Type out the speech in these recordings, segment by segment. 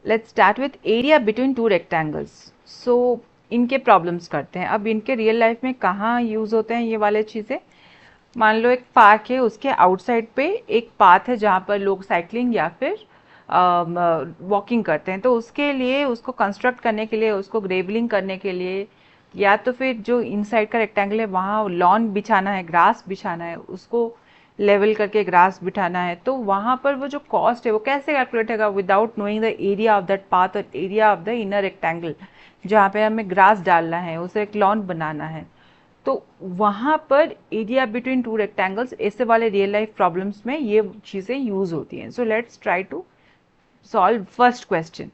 Let's start with area between two rectangles. So इनके problems करते हैं। अब इनके रियल लाइफ में कहाँ यूज़ होते हैं ये वाले चीज़ें। मान लो एक पार्क है, उसके आउटसाइड पे एक पाथ है जहाँ पर लोग साइकिलिंग या फिर वॉकिंग करते हैं। तो उसके लिए, उसको कंस्ट्रक्ट करने के लिए, उसको ग्रेवलिंग करने के लिए, या तो फिर जो इनसाइड का रेक्टेंगल है वहाँ लॉन बिछाना है, ग्रास बिछाना है, उसको लेवल करके ग्रास बिठाना है, तो वहाँ पर वो जो कॉस्ट है वो कैसे कैलकुलेट होगा without knowing the area of that path और area of the inner rectangle जहाँ पे हमें ग्रास डालना है, उसे एक लॉन बनाना है। तो वहाँ पर एरिया बिटवीन टू रेक्टेंगल्स, ऐसे वाले रियल लाइफ प्रॉब्लम्स में ये चीज़ें यूज होती हैं। So let's try to solve first question.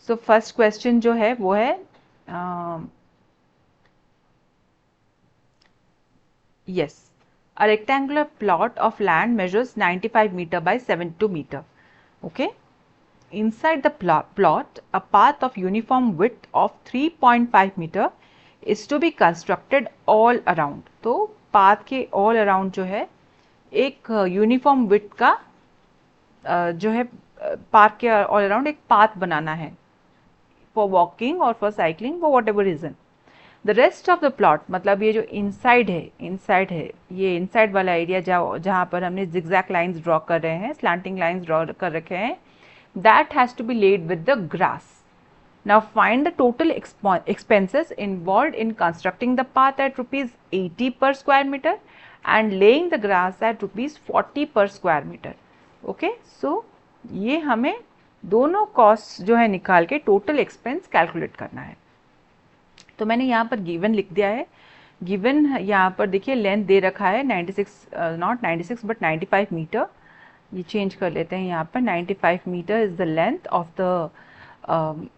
So first question जो है वो है yes, a rectangular plot of land measures 95 meter by 72 meter. Okay, inside the plot a path of uniform width of 3.5 meter is to be constructed all around. तो path के all around जो है एक uniform width का जो है park के all around एक पाथ बनाना है फॉर वॉकिंग और for cycling, for whatever reason. The rest of the plot, मतलब ये जो इनसाइड है, ये इनसाइड वाला एरिया जहाँ पर हमने जिगजैग लाइंस ड्रॉ कर रहे हैं, स्लैंटिंग लाइंस ड्रॉ कर रखे हैं, that has to be laid with the grass. Now find the total expenses involved in constructing the path at rupees 80 per square meter and laying the grass at rupees 40 per square meter. Okay, so ये हमें दोनों cost जो है निकाल के total expense calculate करना है। तो मैंने यहाँ पर गिवन लिख दिया है। गिवन यहाँ पर देखिए लेंथ दे रखा है 96, नॉट 96 बट 95 मीटर। ये चेंज कर लेते हैं, यहाँ पर 95 metre is the length of the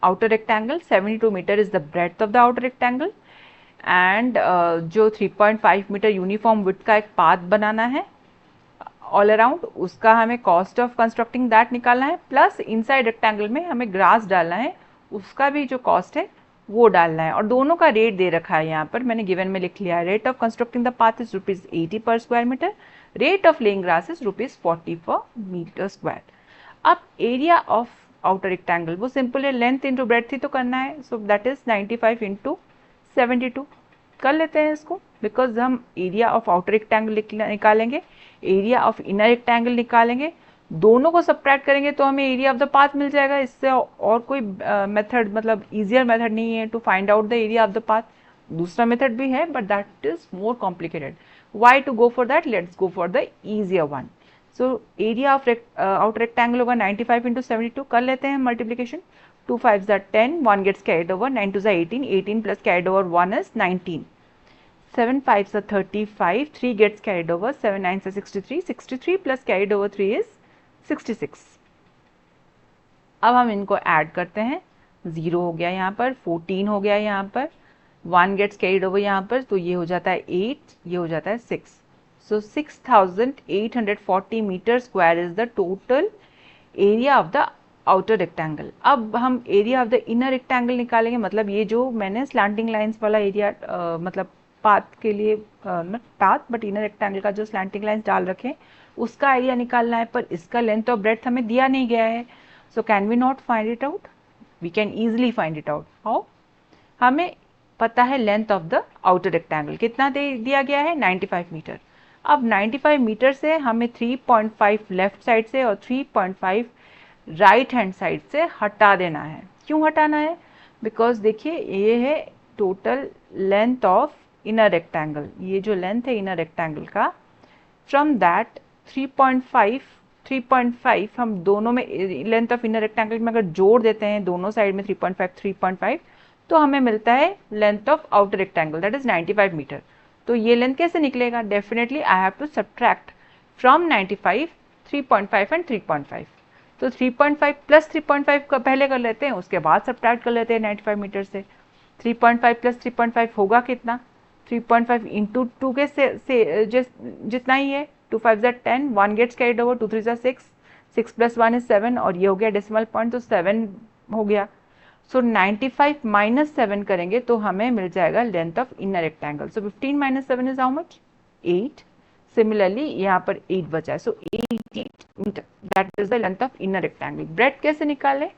outer rectangle, 72 meter is the breadth of the outer rectangle, and जो 3.5 मीटर यूनिफॉर्म विड्थ का एक पाथ बनाना है ऑल अराउंड, उसका हमें कॉस्ट ऑफ कंस्ट्रक्टिंग दैट निकालना है, प्लस इनसाइड रेक्टेंगल में हमें ग्रास डालना है, उसका भी जो कॉस्ट है वो डालना है। और दोनों का रेट दे रखा है, यहाँ पर मैंने गिवन में लिख लिया है। Rate of constructing the path is rupees 80 per square metre, rate of laying grass is rupees 40 per metre square. अब एरिया ऑफ आउटर रेक्टेंगल वो सिंपल है, लेंथ इंटू ब्रेड्थ ही तो करना है। सो दैट इज 95 इंटू 72 कर लेते हैं इसको, बिकॉज हम एरिया ऑफ आउटर रेक्टेंगल निकालेंगे, एरिया ऑफ इनर रेक्टेंगल निकालेंगे, दोनों को सब्ट्रैक्ट करेंगे तो हमें एरिया ऑफ द पाथ मिल जाएगा। इससे और कोई मेथड, मतलब इजियर मेथड नहीं है to find out the area of the path. दूसरा मेथड भी है but that is more complicated. Why to go for that, let's go for the easier one. So area of outer rectangle होगा 95 into 72, कर लेते हैं multiplication. 2 5s are 10, 1 gets carried over, 9 2s are 18, 18 plus carried over 1 is 19, 7 5s are 35, 3 gets carried over, 7 9s are 63, 63 plus carried over 3 is 66. अब हम इनको add करते हैं, 0 हो गया यहाँ पर, 14 हो गया यहाँ पर, 1 gets carried over यहाँ पर, तो ये हो जाता है 8, ये हो जाता है 6. So 6840 meter square is the total area of the outer rectangle. अब हम area of the inner rectangle निकालेंगे, मतलब ये जो मैंने स्लैंटिंग लाइंस वाला एरिया मतलब पाथ के लिए, not path but inner rectangle का जो स्लैंटिंग लाइंस डाल रखे हैं उसका एरिया निकालना है, पर इसका लेंथ और ब्रेड्थ हमें दिया नहीं गया है। So can we not find it out? We can easily find it out. How? हमें पता है length of the outer rectangle कितना दिया गया है, 95 मीटर। अब 95 मीटर से हमें 3.5 लेफ्ट साइड से और 3.5 राइट हैंड साइड से हटा देना है। क्यों हटाना है? बिकॉज देखिए ये है total length of inner rectangle, ये जो लेंथ है इनर रेक्टेंगल का, फ्रॉम दैट 3.5 हम दोनों में लेंथ ऑफ इनर रेक्टेंगल में अगर जोड़ देते हैं दोनों साइड में 3.5 तो हमें मिलता है length of outer rectangle, that is 95 metre. तो ये लेंथ कैसे निकलेगा? Definitely I have to subtract from 95 3.5 and 3.5। तो 3.5 प्लस 3.5 का पहले कर लेते हैं, उसके बाद सब्ट्रैक्ट कर लेते हैं 95 मीटर से। 3.5 प्लस 3.5 होगा कितना? 3.5 इंटू 2 के से जितना ही है, 2 5s are 10, 1 gets carried over, 2 3s are 6, 6 plus 1 is 7, और ये हो गया डेसिमल पॉइंट, तो 7 हो गया। सो 95 माइनस 7 करेंगे तो हमें मिल जाएगा length of inner rectangle. So 15 minus 7 is how much? 8। Similarly यहाँ पर 8 बचा है, so 88 metre, that is the length of inner rectangle. Breadth कैसे निकाले?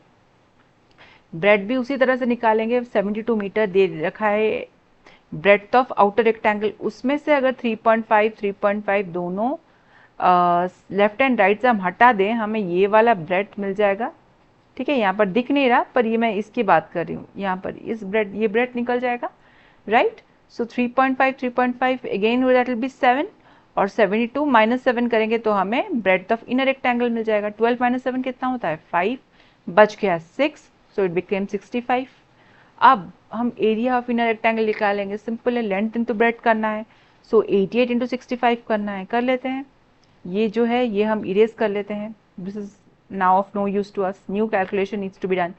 ब्रेड भी उसी तरह से निकालेंगे, 72 मीटर दे रखा है ब्रेड्थ ऑफ आउटर रेक्टेंगल, उसमें से अगर 3.5 दोनों लेफ्ट एंड राइट से हम हटा दें, हमें ये वाला ब्रेड मिल जाएगा। ठीक है, यहाँ पर दिख नहीं रहा पर ये मैं इसकी बात कर रही हूँ, यहाँ पर इस ब्रेड, ये ब्रेड निकल जाएगा, right. So 3.5 again that will B 7 और 72 -7 करेंगे तो हमें ब्रेड्थ ऑफ इनर रेक्टेंगल मिल जाएगा। 12 - 7 कितना होता है 5, बच गया 6, सो इट बिकेम 65। अब हम एरिया ऑफ इनर रेक्टेंगल निकालेंगे, सिंपल है, लेंथ इनटू ब्रेड्थ करना है, सो 88 × 65 करना है, कर लेते हैं। ये जो है ये हम इरेज कर लेते हैं, this is now of no use to us, new calculation needs to be done.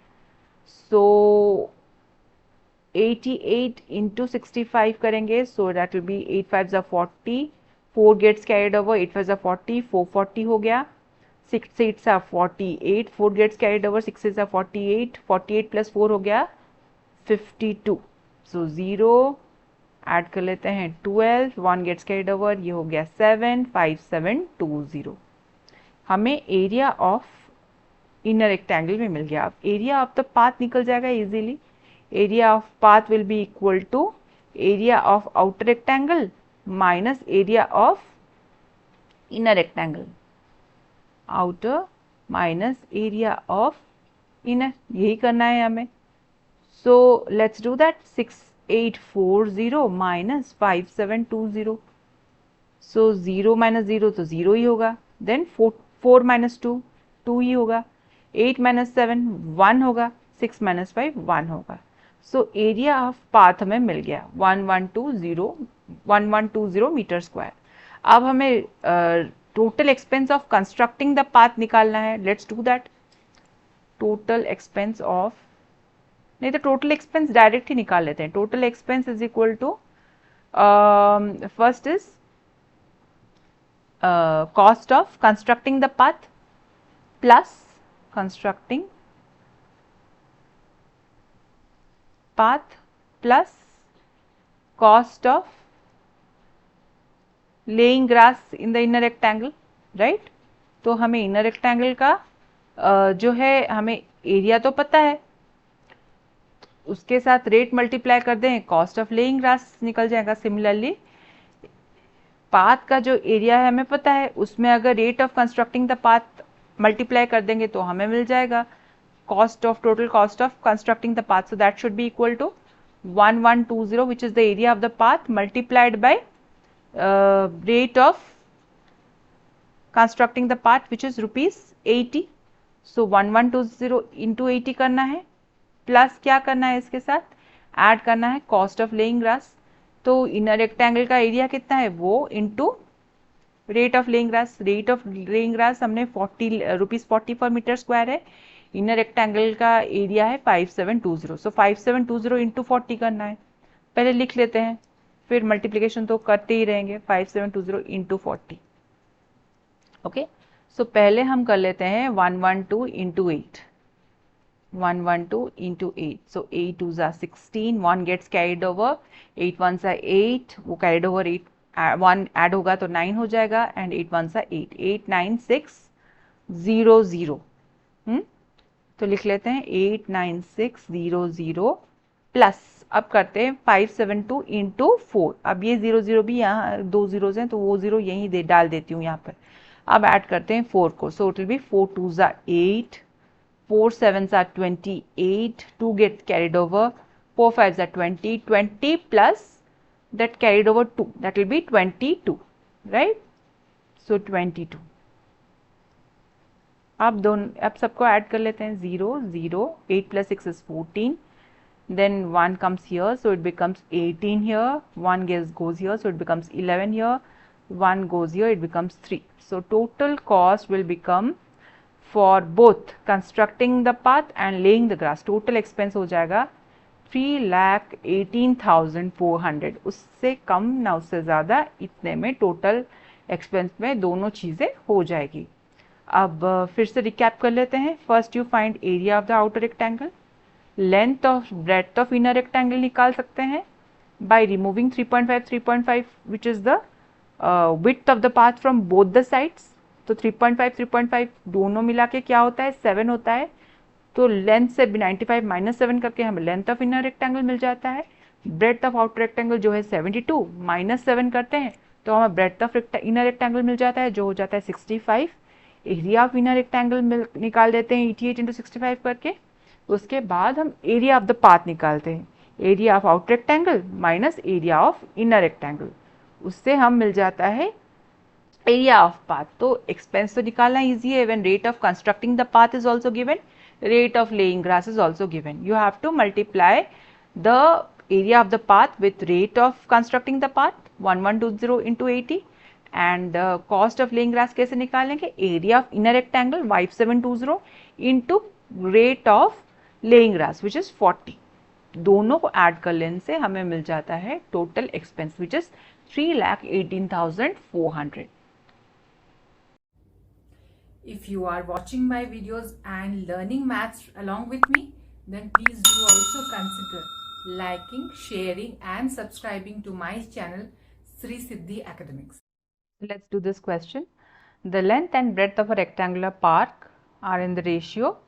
So 88 × 65 करेंगे, so that will be 8 5 = 40, 4 gets carried over, 8 5 = 40, 440 हो गया, 6 8 = 48, 4 गेट्स कैरिड ओवर, 6 6 = 48, 48 + 4 हो गया 52, सो 0 ऐड कर लेते हैं 12, 1 गेट्स कैरिड ओवर, ये हो गया 7 5 7 2 0। हमें एरिया ऑफ इनर रेक्टेंगल में मिल गया। अब एरिया ऑफ द पाथ निकल जाएगा easily, area of path will be equal to area of outer rectangle minus area of inner rectangle, outer minus area of inner, यही करना है हमें। So let's do that, 6840 minus 5720, सो 0 - 0 तो 0 ही होगा, then 4 - 2 2 ही होगा, 8 - 7 1 होगा, 6 - 5 1 होगा। सो एरिया ऑफ पाथ हमें मिल गया 1120 मीटर स्क्वायर। अब हमें total expense of constructing the path निकालना है, let's do that. Total expense of, नहीं तो टोटल एक्सपेंस डायरेक्ट ही निकाल लेते हैं। Total expense is equal to, first is cost of constructing the path plus constructing path plus cost of laying grass in the inner rectangle, right। तो हमें inner rectangle का जो है हमें एरिया तो पता है, उसके साथ रेट मल्टीप्लाई कर दें, कॉस्ट ऑफ लेइंग ग्रास निकल जाएगा। सिमिलरली पाथ का जो एरिया है हमें पता है, उसमें अगर rate of constructing the path multiply कर देंगे तो हमें मिल जाएगा cost of, total cost of constructing the path, so that should be equal to 1120 which is the area of the path multiplied by rate of constructing the path which is ₹80। So 1120 into 80 करना है, plus क्या करना है, इसके साथ add करना है cost of laying grass. तो इनर रेक्टेंगल का एरिया कितना है वो into rate of laying grass, rate of laying grass हमने ₹40 पर मीटर स्क्वायर है, इनर रेक्टेंगल का एरिया है 5720, सो 5720 इंटू 40 करना है, पहले लिख लेते हैं फिर मल्टीप्लिकेशन तो करते ही रहेंगे, 5720 इंटू 40। ओके, सो पहले हम कर लेते हैं 112 into 8, 112 into 8, so 8 2s are 16, 1 gets carried over, 8 1s are 8, वो carried over 8, 1 add होगा तो 9 हो जाएगा, and 8 1s are 8, 8 9 6 0 0, तो लिख लेते हैं 8 9 6 0 0 प्लस, अब करते हैं 572 इंटू 4, अब ये 0 0 भी यहाँ 2 zeros हैं तो वो 0 यहीं डाल देती हूँ यहाँ पर। अब ऐड करते हैं 4 को, so it will be 4 2s are 8, 4 7s are 28, 2 get carried over, 4 5s are 20, 20 plus that carried over 2, that will be 22, right, so 22। अब सबको ऐड कर लेते हैं, 0 0, 8 plus 6 is 14, then 1 comes here so it becomes 18 here, 1 goes here so it becomes 11 here, 1 goes here it becomes 3, so total cost will become for both constructing the path and laying the grass, total expense हो जाएगा 3,18,400, उससे कम ना उससे ज़्यादा, इतने में total expense में दोनों चीज़ें हो जाएगी। अब फिर से रिकैप कर लेते हैं। First you find area of the outer rectangle, length of breadth of inner rectangle निकाल सकते हैं by removing 3.5 which is the width of the path from both the sides, तो 3.5 दोनों मिला के क्या होता है 7 होता है, तो लेंथ से 95 माइनस 7 करके हमें लेंथ ऑफ इनर रेक्टेंगल मिल जाता है। ब्रेड्थ ऑफ आउटर रेक्टेंगल जो है 72 माइनस 7 करते हैं तो हमें ब्रेड्थ ऑफ इनर रेक्टेंगल मिल जाता है जो हो जाता है 65। एरिया ऑफ इनर रेक्टेंगल निकाल देते हैं 88 इंटू 65 करके। उसके बाद हम एरिया ऑफ द पाथ निकालते हैं, area of outer rectangle minus area of inner rectangle, उससे हम मिल जाता है एरिया ऑफ पाथ। तो एक्सपेंस तो निकालना ईजी है। When rate of constructing the path is also given, rate of laying grass is also given. You have to multiply the area of the path with rate of constructing the path 1120 into 80 and cost of laying grass कैसे निकालेंगे, area of inner rectangle 5720 into rate of laying grass which is 40. दोनों को add कर लेने से हमें मिल जाता है total expense which is 3,18,400. If you are watching my videos and learning maths along with me, then please do also consider liking, sharing and subscribing to my channel Sri Siddhi Academics. Let's do this question. The length and breadth of a rectangular park are in the ratio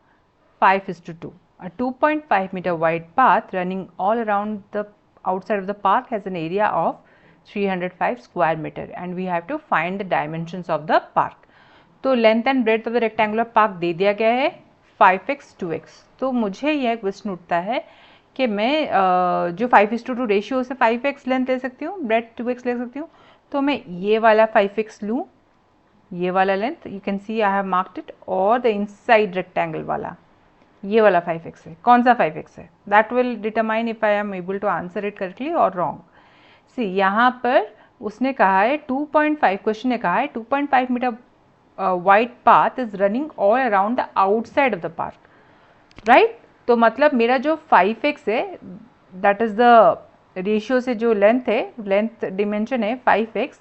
5:2. A 2.5 meter wide path running all around the outside of the park has an area of 305 square meter and we have to find the dimensions of the park. तो length and breadth of the rectangular park दे दिया गया है 5x 2x। तो मुझे यह question उठता है कि मैं जो 5:2 रेशियो से 5x लेंथ ले सकती हूँ, ब्रेड्थ 2x ले सकती हूँ। तो मैं ये वाला 5x लूँ, ये वाला length you can see I have marked it, और द इनसाइड रेक्टेंगल वाला ये वाला 5x है। कौन सा 5x है that will determine if I am able to answer it correctly और रॉन्ग। सी यहाँ पर उसने कहा है 2.5, क्वेश्चन ने कहा है 2.5 metre wide path is running all around the outside of the park, right? तो मतलब मेरा जो 5x है that is the ratio से जो लेंथ है, लेंथ डिमेंशन है 5x,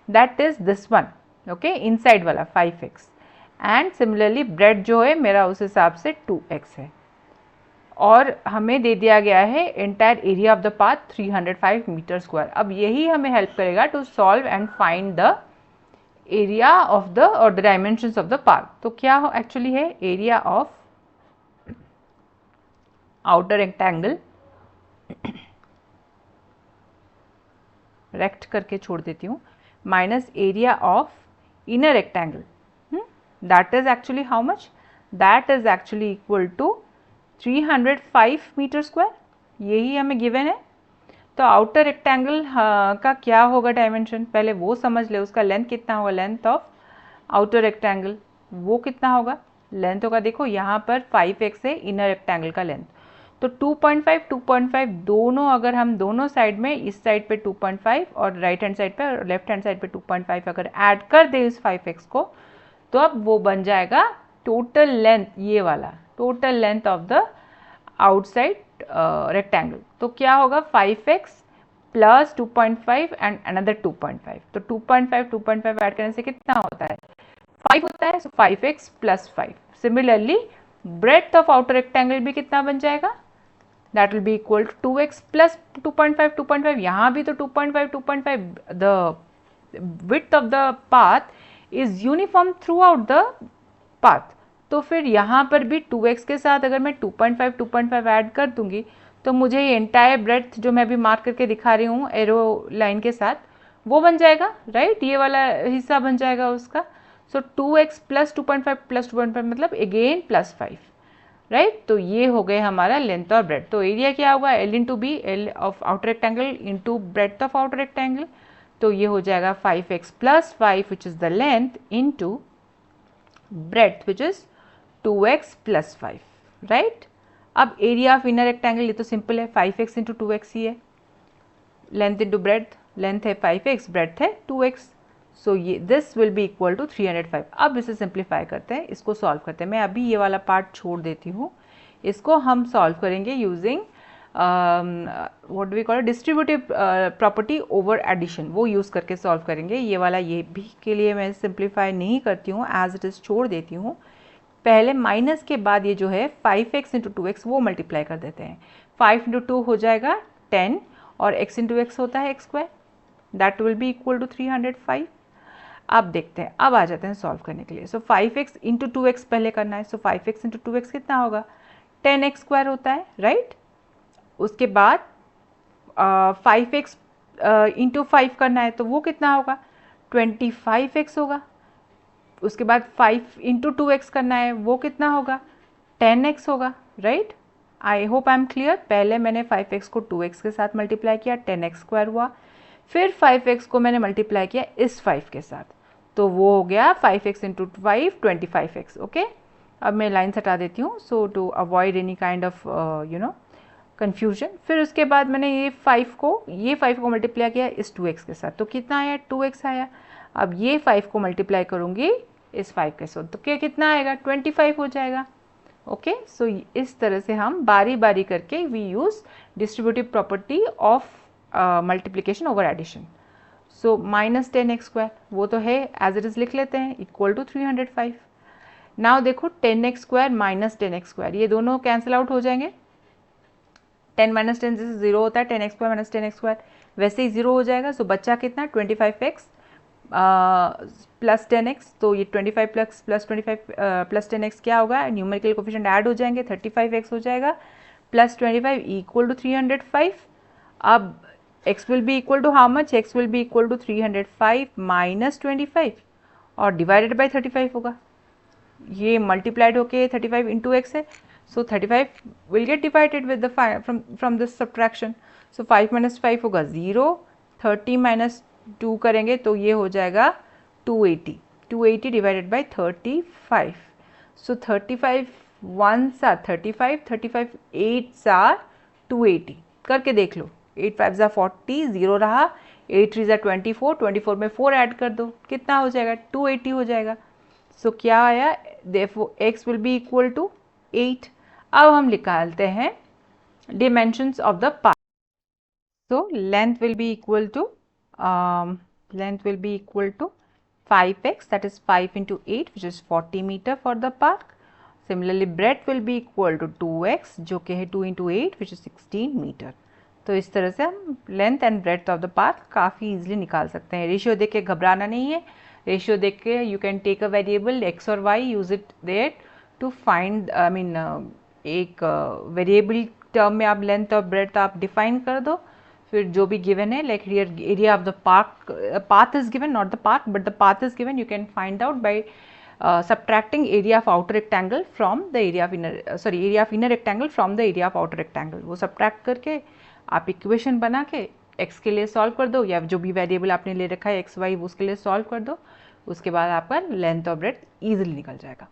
that is this one, okay, inside वाला 5x, and similarly breadth जो है मेरा उस हिसाब से 2x है, और हमें दे दिया गया है entire area of the path 305 metre square. अब यही हमें हेल्प करेगा to solve and find the area of the और the dimensions of the park. तो क्या एक्चुअली है area of outer rectangle, rect करके छोड़ देती हूँ, minus area of inner rectangle, that is actually how much, that is actually equal to 305 metre square, यही हमें गिवन है। तो आउटर रेक्टेंगल का क्या होगा डायमेंशन, पहले वो समझ ले, उसका लेंथ कितना होगा, लेंथ ऑफ आउटर रेक्टेंगल वो कितना होगा, लेंथ होगा, देखो यहाँ पर 5x है इनर रेक्टेंगल का लेंथ, तो 2.5 दोनों, अगर हम दोनों साइड में, इस साइड पे 2.5 और राइट हैंड साइड पे और लेफ्ट हैंड साइड पे 2.5 अगर ऐड कर दे इस 5x को, तो अब वो बन जाएगा टोटल लेंथ, ये वाला total length of the outside rectangle. तो क्या होगा 5x प्लस 2.5 एंड अनदर 2.5, तो 2.5 ऐड करने से कितना होता है 5 होता है, so 5x plus 5। Similarly breadth of outer rectangle भी कितना बन जाएगा, that will be equal to 2x plus 2.5, यहाँ भी तो 2.5, the width of the path is uniform throughout the path. तो फिर यहाँ पर भी 2x के साथ अगर मैं 2.5 ऐड कर दूंगी तो मुझे ये एंटायर ब्रेड्थ जो मैं अभी मार्क करके दिखा रही हूँ एरो लाइन के साथ, वो बन जाएगा, राइट, ये वाला हिस्सा बन जाएगा उसका। सो 2x प्लस 2.5 मतलब अगेन प्लस 5, राइट। तो ये हो गए हमारा लेंथ और ब्रेड्थ। तो एरिया क्या होगा, L into B, L of outer rectangle into breadth of outer rectangle, तो ये हो जाएगा 5x plus 5 which is the length into breadth which is 2x plus 5, right. अब एरिया ऑफ इनर रेक्टेंगल ये तो सिंपल है, 5x इंटू 2x ही है, length into breadth, length है 5x, ब्रेड्थ है 2x, सो ये this will be equal to 305। अब इसे सिंप्लीफाई करते हैं, इसको सॉल्व करते हैं। मैं अभी ये वाला पार्ट छोड़ देती हूँ, इसको हम सॉल्व करेंगे using what do we call distributive property over addition, वो यूज़ करके सॉल्व करेंगे। ये वाला ये भी के लिए मैं सिंप्लीफाई नहीं करती हूँ, एज इट इज़ छोड़ देती हूँ। पहले माइनस के बाद ये जो है 5x इंटू 2x वो मल्टीप्लाई कर देते हैं, 5 इंटू 2 हो जाएगा 10 और x इंटू एक्स होता है x square, that will be equal to 305। अब देखते हैं, अब आ जाते हैं सॉल्व करने के लिए। सो 5x इंटू 2x पहले करना है, सो 5x इंटू 2x कितना होगा, 10x² होता है, राइट। उसके बाद 5x इंटू 5 करना है तो वो कितना होगा, 25x होगा। उसके बाद 5 इंटू 2x करना है, वो कितना होगा, 10x होगा, right. I hope I am clear. पहले मैंने 5x को 2x के साथ मल्टीप्लाई किया, 10x² हुआ। फिर 5x को मैंने मल्टीप्लाई किया इस 5 के साथ, तो वो हो गया 5x इंटू 5 25x, ओके। अब मैं लाइन हटा देती हूँ, so to avoid any kind of confusion. फिर उसके बाद मैंने ये 5 को मल्टीप्लाई किया इस 2x के साथ, तो कितना आया, 2x आया। अब ये 5 को मल्टीप्लाई करूँगी इस 5 के साथ, तो क्या कितना आएगा, 25 हो जाएगा, ओके। सो इस तरह से हम बारी बारी करके we use distributive property of multiplication over addition. So -10x² वो तो है, एज इट इज़ लिख लेते हैं, इक्वल टू 305। नाउ देखो 10x² माइनस 10x², ये दोनों कैंसिल आउट हो जाएंगे। 10 माइनस 10 जैसे 0 होता है, 10x² माइनस 10x² वैसे ही 0 हो जाएगा। सो बच्चा कितना, 25x प्लस 10x, तो ये 25 प्लस 25 प्लस 10x क्या होगा, न्यूमेरिकल कोफिशिएंट ऐड हो जाएंगे, 35x हो जाएगा, प्लस 25 इक्वल टू 305। अब x will be equal to how much, x will be equal to 305 minus 25 और डिवाइडेड बाई 35 होगा। ये मल्टीप्लाइड होके 35 इंटू x है, सो 35 will get divided with the from this subtraction. So 5 minus 5 होगा 0, 30 minus 2 करेंगे तो ये हो जाएगा 280 divided by 35। So 35 1s are 35, 35 8s are 280। करके देख लो, 8 5s आर 40, 0 रहा, 8 3s आर 24, 24 में 4 ऐड कर दो, कितना हो जाएगा, 280 हो जाएगा। सो क्या आया, therefore x will be equal to 8। अब हम निकालते हैं dimensions of the part. So length will be equal to 5x, that is 5 into 8, which is 40 meter for the park. Similarly breadth will be equal to 2x, जो कि है 2 into 8, which is 16 meter. तो इस तरह से हम length and breadth of the park काफ़ी easily निकाल सकते हैं। रेशियो देख के घबराना नहीं है, रेशियो देख के you can take a variable x और y, use it there to find, I mean एक वेरिएबल टर्म में आप लेंथ और ब्रेड्थ आप डिफाइन कर दो, फिर जो भी गिवन है, like here area of the park, path is given, not the park but the path is given, you can find out by subtracting area of outer rectangle from the area of area of inner rectangle from the area of outer rectangle। वो subtract करके आप equation बना के x के लिए solve कर दो, या जो भी वेरिएबल आपने ले रखा है x y उसके लिए सॉल्व कर दो, उसके बाद आपका लेंथ और ब्रेड्थ ईजिली निकल जाएगा।